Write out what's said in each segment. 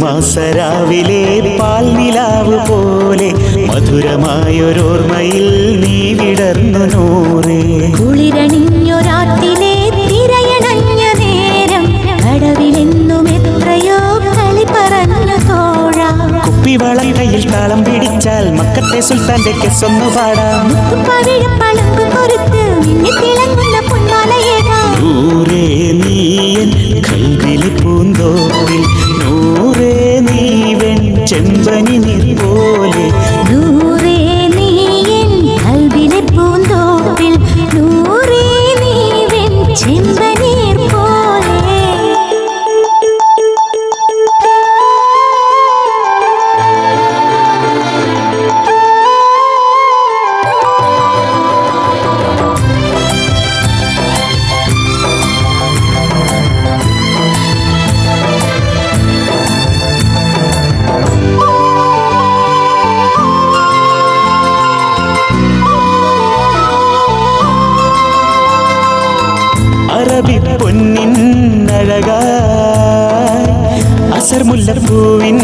മാസരാവിലെ പാൽനിലാവ് പോലെ മധുരമായൊരോർമ്മയിൽ നീ വിടർന്നു നൂറേ. കുളിരണിഞ്ഞൊരാത്തിലെ തിരയണഞ്ഞ നേരം കടവിലെന്നും എത്രയോ കളി പറഞ്ഞു തോഴാ. കുപ്പിവളയിൽ താളം പിടിച്ചാൽ മക്കത്തെ സുൽത്താന്റെ കെസ്സൊന്നു പാടാം. പഴമ്പ് കൊരുത്ത് മിന്നിത്തിളങ്ങുന്ന പൊന്മാലയേകാം. നൂറേ നീയൻ കൽവിലെ പൂന്തോപ്പിൽ, നൂറേ നീ വെൺ ചെമ്പനി നീർ പോലെ. നൂറേ നീയൻ കൽവിലെ പൂന്തോപ്പിൽ, നൂറേ നീ വെൺ ചെമ്പനീർ പോലെ. അറബിപ്പൊന്നിൻ അഴകായി അസർമുല്ലപ്പൂവിൻ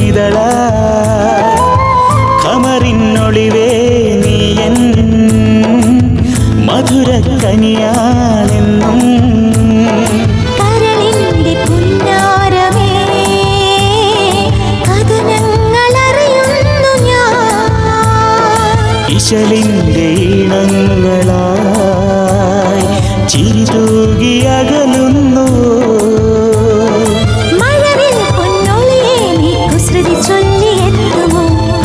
ഇതളായി ഖമറിനൊളിവേ നീയൻ മധുരക്കനിയാണെന്നും. കരളിന്റെ പുന്നാരമേ കഥനങ്ങളറിയുന്നു ഞാൻ. ഇശലിന്റെ ഈണങ്ങളായി ചിരി തൂകി അകലുന്നു. മഴവിൽ പൊന്നൊളിയെ നീ കുസൃതി ചൊല്ലിയെത്തുമോ.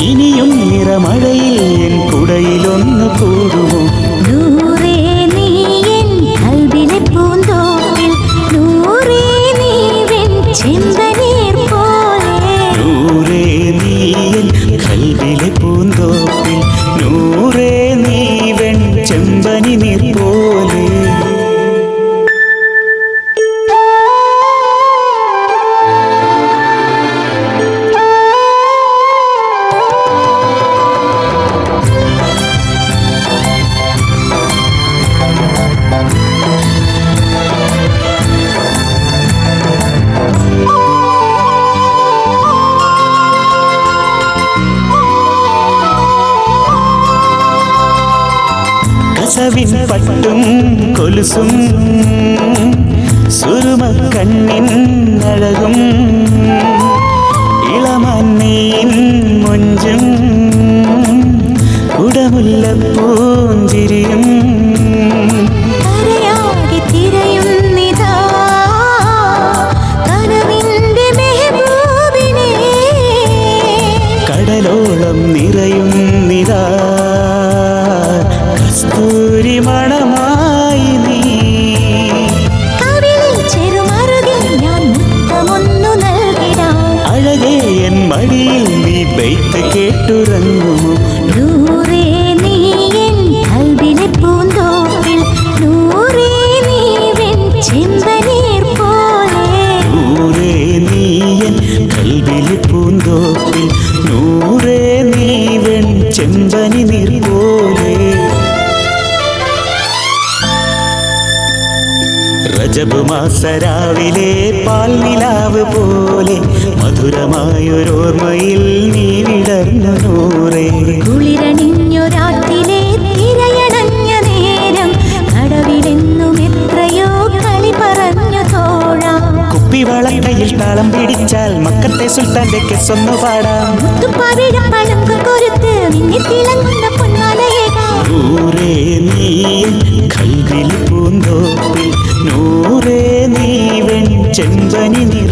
ഇനിയും നിറമഴയിൽ എൻ കുടയിലൊന്നു കൂടുമോ. നൂറേ നീയൻ കൽവിലെ പൂന്തോപ്പിൽ, നൂറേ നീ വെൺ ചെമ്പനീർ പോലെ. നൂറേ നീയൻ കൽവിലെ പൂന്തോപ്പിൽ, നൂറേ നീ വെൺ ചെമ്പനി നീർ പോലെ. കസവിൻ പട്ടും കൊലുസും സുറുമക്കണ്ണിൻ അഴകും ഇളമന്നീൻ മൊഞ്ചും കുടമുല്ലപ്പൂഞ്ചിരിയും. കരയാകെ തിരയുന്നിതാ കനവിന്റെ മെഹബൂബിനെ. കടലോളം നിറയുന്നിതാ കസ്തൂരി മണമായി നീ. കവിളിൽ ചെറുമറുകിൽ ഞാൻ മുത്തമൊന്നു നൽകിടാം. അഴകേ എൻ മടിയിൽ നീ ബെയ്ത്ത് കേട്ടുറങ്ങുമോ. നൂറേ നീയൻ കൽവിലെ പൂന്തോപ്പിൽ, നൂറേ നീ വെൺ ചെമ്പനീർ പോലെ. നൂറേ നീയൻ കൽവിലെ പൂന്തോപ്പിൽ, നൂറേ നീ വെൺ ചെമ്പനി നീർ പോലെ. റജബ് മാസരാവിലെ പാൽനിലാവ് പോലെ മധുരമായൊരോർമ്മയിൽ നീ വിടർന്നു നൂറേ. കുളിരണിഞ്ഞൊരാത്തിലെ തിരയണഞ്ഞ നേരം കടവിലെന്നും എത്രയോ കളി പറഞ്ഞു തോഴാ. കുപ്പിവളയിൽ താളം പിടിച്ചാൽ മക്കത്തെ സുൽത്താന്റെ കെസ്സൊന്നു പാടാം. പഴമ്പ് കൊരുത്ത് മിന്നിത്തിളങ്ങുന്ന പൊന്മാലയേകാം. നൂറേ നീയൻ കൽവിൽ പൂന്തോപ്പിൽ, നൂറേ നീ വെൺ ചെമ്പനി നീർ